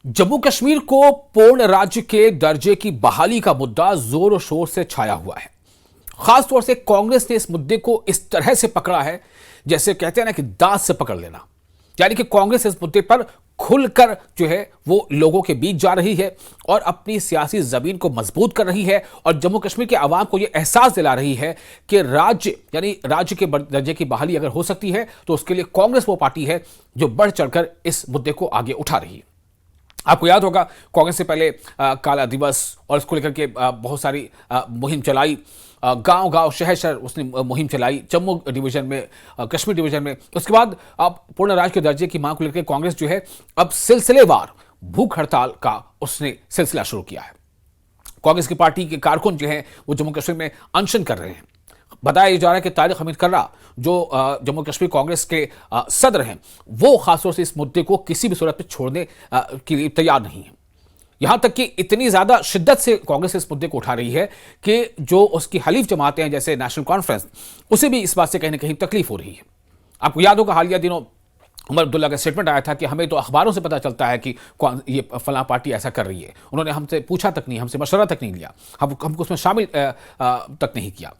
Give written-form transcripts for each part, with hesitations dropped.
जम्मू कश्मीर को पूर्ण राज्य के दर्जे की बहाली का मुद्दा जोर शोर से छाया हुआ है। खासतौर से कांग्रेस ने इस मुद्दे को इस तरह से पकड़ा है जैसे कहते हैं ना कि दांत से पकड़ लेना। यानी कि कांग्रेस इस मुद्दे पर खुलकर जो है वो लोगों के बीच जा रही है और अपनी सियासी जमीन को मजबूत कर रही है और जम्मू कश्मीर के आवाम को यह एहसास दिला रही है कि राज्य के दर्जे की बहाली अगर हो सकती है तो उसके लिए कांग्रेस वो पार्टी है जो बढ़ चढ़कर इस मुद्दे को आगे उठा रही है। आपको याद होगा कांग्रेस से पहले काला दिवस और इसको लेकर के बहुत सारी मुहिम चलाई, गांव गांव शहर शहर उसने मुहिम चलाई जम्मू डिवीजन में, कश्मीर डिवीजन में। उसके बाद अब पूर्ण राज्य के दर्जे की मांग को लेकर कांग्रेस जो है अब सिलसिलेवार भूख हड़ताल का उसने सिलसिला शुरू किया है। कांग्रेस की पार्टी के कारकुन जो हैं वो जम्मू कश्मीर में अनशन कर रहे हैं। बताया जा रहा है कि तारिक हमीद कर्रा जो जम्मू कश्मीर कांग्रेस के सदर हैं वो खासतौर से इस मुद्दे को किसी भी सूरत में छोड़ने के लिए तैयार नहीं है। यहां तक कि इतनी ज्यादा शिद्दत से कांग्रेस इस मुद्दे को उठा रही है कि जो उसकी हलीफ जमातें हैं जैसे नेशनल कॉन्फ्रेंस, उसे भी इस बात से कहीं ना कहीं तकलीफ हो रही है। आपको याद होगा हालिया दिनों उमर अब्दुल्ला का स्टेटमेंट आया था कि हमें तो अखबारों से पता चलता है कि ये फलां पार्टी ऐसा कर रही है। उन्होंने हमसे पूछा तक नहीं, हमसे मशवरा तक नहीं लिया, हमको उसमें शामिल तक नहीं किया।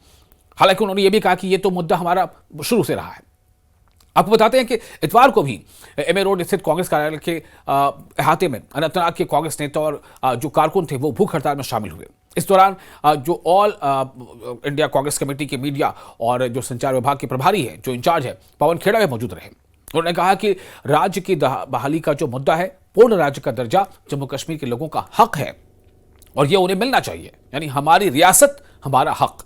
हालांकि उन्होंने ये भी कहा कि ये तो मुद्दा हमारा शुरू से रहा है। आपको बताते हैं कि इतवार को भी एमए रोड स्थित कांग्रेस कार्यालय के अहाते में अनंतनाग के कांग्रेस नेता और जो कारकुन थे वो भूख हड़ताल में शामिल हुए। इस दौरान जो ऑल इंडिया कांग्रेस कमेटी के मीडिया और जो संचार विभाग के प्रभारी है, जो इंचार्ज है, पवन खेड़ा में मौजूद रहे। उन्होंने कहा कि राज्य की बहाली का जो मुद्दा है, पूर्ण राज्य का दर्जा जम्मू कश्मीर के लोगों का हक है और यह उन्हें मिलना चाहिए, यानी हमारी रियासत हमारा हक।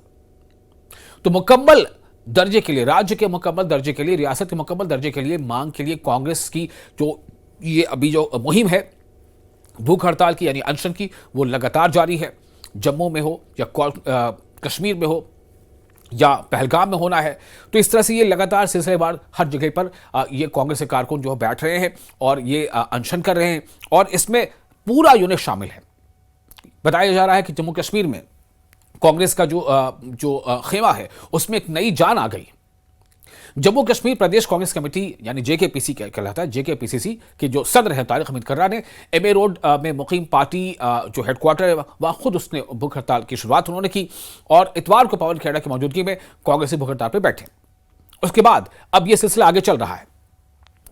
तो मुकम्मल दर्जे के लिए, राज्य के मुकम्मल दर्जे के लिए, रियासत के मुकम्मल दर्जे के लिए मांग के लिए कांग्रेस की जो ये अभी जो मुहिम है भूख हड़ताल की यानी अनशन की, वो लगातार जारी है। जम्मू में हो या कश्मीर में हो या पहलगाम में होना है, तो इस तरह से ये लगातार सिलसिलेवार हर जगह पर ये कांग्रेस के कारकुन जो बैठ रहे हैं और ये अनशन कर रहे हैं और इसमें पूरा यूनिट शामिल है। बताया जा रहा है कि जम्मू कश्मीर में कांग्रेस का जो खेमा है उसमें एक नई जान आ गई। जम्मू कश्मीर प्रदेश कांग्रेस कमेटी यानी जेकेपीसी कहलाता है, जेकेपीसीसी के जो सदर हैं तारिक हमीद कर्रा ने एमए रोड में मुकीम पार्टी जो हेडक्वार्टर है वहां खुद उसने भूख हड़ताल की शुरुआत उन्होंने की और इतवार को पवन खेड़ा की मौजूदगी में कांग्रेसी भूख हड़ताल पर बैठे। उसके बाद अब यह सिलसिला आगे चल रहा है।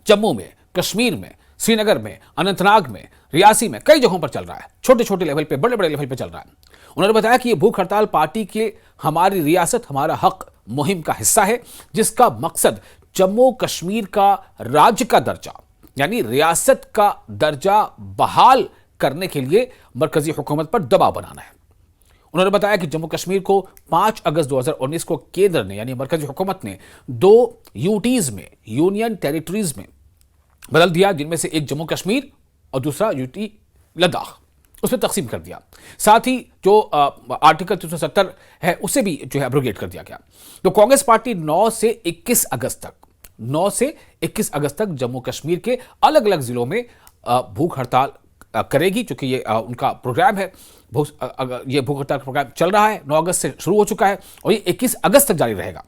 जम्मू में, कश्मीर में, श्रीनगर में, अनंतनाग में, रियासी में, कई जगहों पर चल रहा है। छोटे छोटे लेवल पे, बड़े बड़े लेवल पे चल रहा है। उन्होंने बताया कि यह भूख हड़ताल पार्टी के हमारी रियासत हमारा हक मुहिम का हिस्सा है, जिसका मकसद जम्मू कश्मीर का राज्य का दर्जा यानी रियासत का दर्जा बहाल करने के लिए मरकजी हुकूमत पर दबाव बनाना है। उन्होंने बताया कि जम्मू कश्मीर को 5 अगस्त 2019 को केंद्र ने यानी मरकजी हुकूमत ने 2 यूटीज में, यूनियन टेरिटरीज में बदल दिया, जिनमें से एक जम्मू कश्मीर और दूसरा यूटी लद्दाख, उसमें तकसीम कर दिया। साथ ही जो आर्टिकल 370 है उसे भी जो है एब्रोगेट कर दिया गया। तो कांग्रेस पार्टी 9 से 21 अगस्त तक जम्मू कश्मीर के अलग अलग जिलों में भूख हड़ताल करेगी, क्योंकि ये उनका प्रोग्राम है। ये भूख हड़ताल प्रोग्राम चल रहा है, 9 अगस्त से शुरू हो चुका है और ये 21 अगस्त तक जारी रहेगा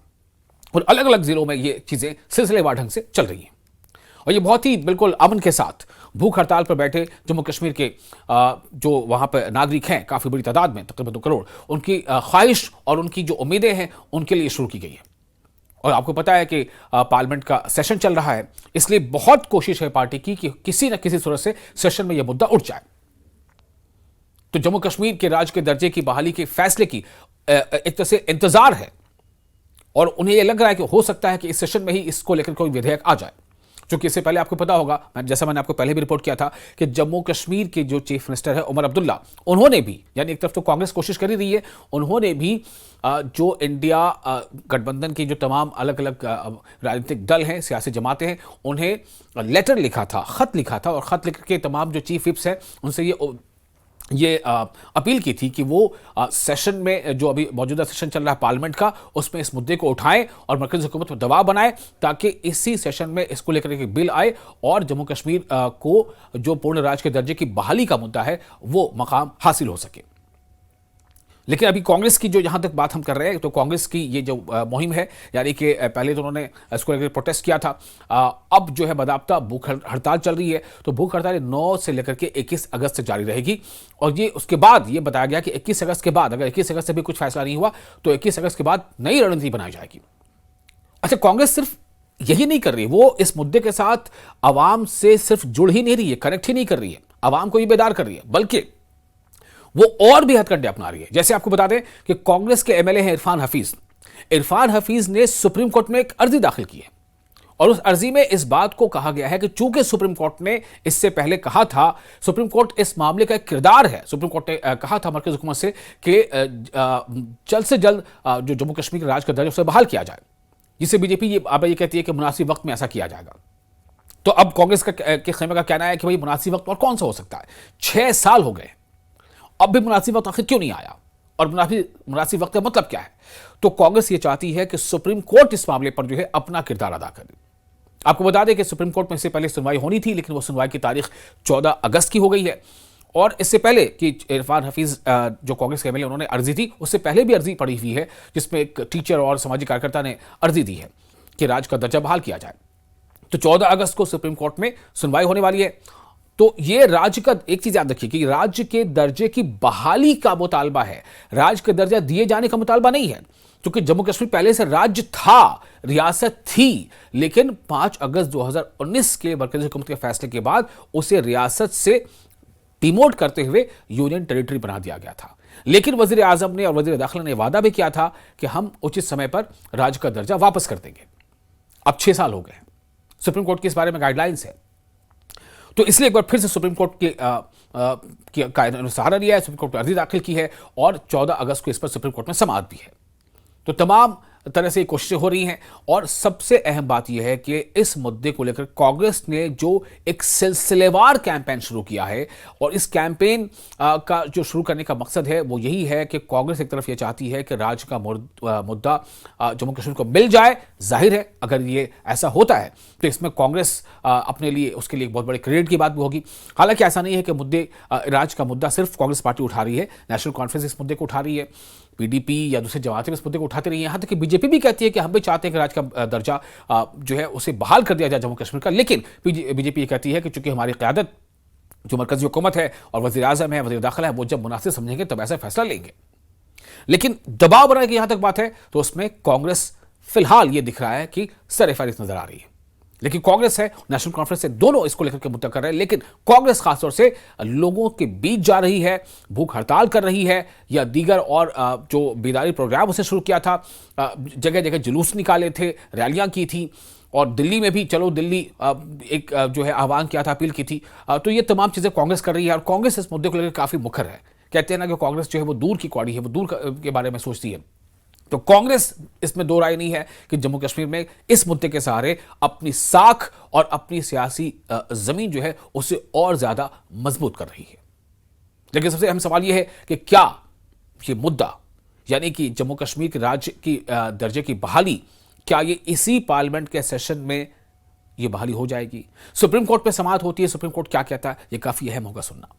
और अलग अलग जिलों में ये चीजें सिलसिलेवार ढंग से चल रही हैं। और ये बहुत ही बिल्कुल अमन के साथ भूख हड़ताल पर बैठे जम्मू कश्मीर के जो वहाँ पर नागरिक हैं, काफ़ी बड़ी तादाद में, तकरीबन 2 करोड़, उनकी ख्वाहिश और उनकी जो उम्मीदें हैं उनके लिए शुरू की गई है। और आपको पता है कि पार्लियामेंट का सेशन चल रहा है, इसलिए बहुत कोशिश है पार्टी की कि किसी न किसी सूरत से सेशन में यह मुद्दा उठ जाए। तो जम्मू कश्मीर के राज्य के दर्जे की बहाली के फैसले की एक तरह से इंतजार है और उन्हें यह लग रहा है कि हो सकता है कि इस सेशन में ही इसको लेकर कोई विधेयक आ जाए। क्योंकि इससे पहले आपको पता होगा, जैसा मैंने आपको पहले भी रिपोर्ट किया था कि जम्मू कश्मीर के जो चीफ मिनिस्टर है उमर अब्दुल्ला, उन्होंने भी, यानी एक तरफ तो कांग्रेस कोशिश कर ही रही है, उन्होंने भी जो इंडिया गठबंधन के जो तमाम अलग अलग राजनीतिक दल हैं, सियासी जमातें हैं, उन्हें लेटर लिखा था, खत लिखा था और खत लिख के तमाम जो चीफ विप्स हैं उनसे ये अपील की थी कि वो सेशन में, जो अभी मौजूदा सेशन चल रहा है पार्लियामेंट का, उसमें इस मुद्दे को उठाएं और मरकज़ी हुकूमत पर दबाव बनाएं ताकि इसी सेशन में इसको लेकर के बिल आए और जम्मू कश्मीर को जो पूर्ण राज्य के दर्जे की बहाली का मुद्दा है वो मकाम हासिल हो सके। लेकिन अभी कांग्रेस की जो जहां तक बात हम कर रहे हैं, तो कांग्रेस की ये जो मुहिम है, यानी कि पहले तो उन्होंने इसको लेकर प्रोटेस्ट किया था, अब जो है बाकायदा भूख हड़ताल चल रही है। तो भूख हड़ताल 9 से लेकर के 21 अगस्त तक जारी रहेगी। और ये उसके बाद ये बताया गया कि 21 अगस्त के बाद, अगर 21 अगस्त से भी कुछ फैसला नहीं हुआ, तो 21 अगस्त के बाद नई रणनीति बनाई जाएगी। अच्छा, कांग्रेस सिर्फ यही नहीं कर रही, वो इस मुद्दे के साथ आवाम से सिर्फ जुड़ ही नहीं रही है, कनेक्ट ही नहीं कर रही है, आवाम को भी बेदार कर रही है, बल्कि वो और भी हथकंडे अपना रही है। जैसे आपको बता दें कि कांग्रेस के एमएलए हैं इरफान हफीज। इरफान हफीज ने सुप्रीम कोर्ट में एक अर्जी दाखिल की है, और उस अर्जी में इस बात को कहा गया है कि चूंकि सुप्रीम कोर्ट ने इससे पहले कहा था, सुप्रीम कोर्ट इस मामले का एक किरदार है, सुप्रीम कोर्ट ने कहा था मरकज हुकूमत से कि जल्द से जल्द जो जम्मू कश्मीर के राज का दर्जा उसे बहाल किया जाए, जिसे बीजेपी अब ये कहती है कि मुनासिब वक्त में ऐसा किया जाएगा। तो अब कांग्रेस के खेमे का कहना है कि भाई मुनासिब वक्त और कौन सा हो सकता है, 6 साल हो गए, अब भी मुनासिब वक्त आखिर क्यों नहीं आया, और मुनासिब वक्त का मतलब क्या है। तो कांग्रेस ये चाहती है कि सुप्रीम कोर्ट इस मामले पर जो है अपना किरदार अदा करे। आपको बता दें कि सुप्रीम कोर्ट में इससे पहले सुनवाई होनी थी, लेकिन वो सुनवाई की तारीख 14 अगस्त की हो गई है। और इससे पहले कि इरफान हफीज जो कांग्रेस के एमएलए, उन्होंने अर्जी दी, उससे पहले भी अर्जी पड़ी हुई है, जिसमें एक टीचर और सामाजिक कार्यकर्ता ने अर्जी दी है कि राज्य का दर्जा बहाल किया जाए। तो 14 अगस्त को सुप्रीम कोर्ट में सुनवाई होने वाली है। तो ये राज्य का, एक चीज याद रखिए कि राज्य के दर्जे की बहाली का मुतालबा है, राज्य का दर्जा दिए जाने का मुतालबा नहीं है। क्योंकि जम्मू कश्मीर पहले से राज्य था, रियासत थी, लेकिन 5 अगस्त 2019 के मरकजी हुकूमत के फैसले के बाद उसे रियासत से डिमोट करते हुए यूनियन टेरिटरी बना दिया गया था। लेकिन वजीर आजम ने और वजीर दाखिला ने वादा भी किया था कि हम उचित समय पर राज्य का दर्जा वापस कर देंगे। अब 6 साल हो गए, सुप्रीम कोर्ट की इस बारे में गाइडलाइंस है। तो इसलिए एक बार फिर से सुप्रीम कोर्ट का सहारा लिया है, सुप्रीम कोर्ट में अर्जी दाखिल की है, और 14 अगस्त को इस पर सुप्रीम कोर्ट में समाअत भी है। तो तमाम तरह से कोशिशें हो रही हैं, और सबसे अहम बात यह है कि इस मुद्दे को लेकर कांग्रेस ने जो एक सिलसिलेवार कैंपेन शुरू किया है, और इस कैंपेन का जो शुरू करने का मकसद है वो यही है कि कांग्रेस एक तरफ ये चाहती है कि राज्य का मुद्दा जम्मू कश्मीर को मिल जाए। जाहिर है अगर ये ऐसा होता है तो इसमें कांग्रेस अपने लिए, उसके लिए एक बहुत बड़े क्रेडिट की बात भी होगी। हालांकि ऐसा नहीं है कि राज्य का मुद्दा सिर्फ कांग्रेस पार्टी उठा रही है, नेशनल कॉन्फ्रेंस इस मुद्दे को उठा रही है, पीडीपी या दूसरे जमातें इस मुद्दे को उठाते रही हैं, यहां तक कि बीजेपी भी कहती है कि हम भी चाहते हैं कि राज्य का दर्जा जो है उसे बहाल कर दिया जाए जम्मू कश्मीर का। लेकिन बीजेपी ये कहती है कि चूंकि हमारी क़यादत जो मरकजी हुकूमत है और वज़ीर आज़म है, वज़ीर दाखिला है, वो जब मुनासिब समझेंगे तब ऐसा फैसला लेंगे। लेकिन दबाव बनाने की यहां तक बात है तो उसमें कांग्रेस फिलहाल ये दिख रहा है कि सर-ए-फ़हरिस्त नजर आ रही है। लेकिन कांग्रेस है, नेशनल कॉन्फ्रेंस से, दोनों इसको लेकर के मुद्दा कर रहे हैं। लेकिन कांग्रेस खासतौर से लोगों के बीच जा रही है, भूख हड़ताल कर रही है, या दीगर और जो बेदारी प्रोग्राम उसे शुरू किया था, जगह जगह जुलूस निकाले थे, रैलियां की थी, और दिल्ली में भी चलो दिल्ली एक जो है आह्वान किया था, अपील की थी। तो ये तमाम चीज़ें कांग्रेस कर रही है, और कांग्रेस इस मुद्दे को लेकर काफ़ी मुखर है। कहते हैं ना कि कांग्रेस जो है वो दूर की कौड़ी है, वो दूर के बारे में सोचती है। तो कांग्रेस इसमें दो राय नहीं है कि जम्मू कश्मीर में इस मुद्दे के सहारे अपनी साख और अपनी सियासी जमीन जो है उसे और ज्यादा मजबूत कर रही है। लेकिन सबसे अहम सवाल यह है कि क्या ये मुद्दा, यानी कि जम्मू कश्मीर के राज्य की दर्जे की बहाली, क्या ये इसी पार्लियामेंट के सेशन में ये बहाली हो जाएगी? सुप्रीम कोर्ट पे समाअत होती है, सुप्रीम कोर्ट क्या कहता है, ये काफी अहम होगा सुनना।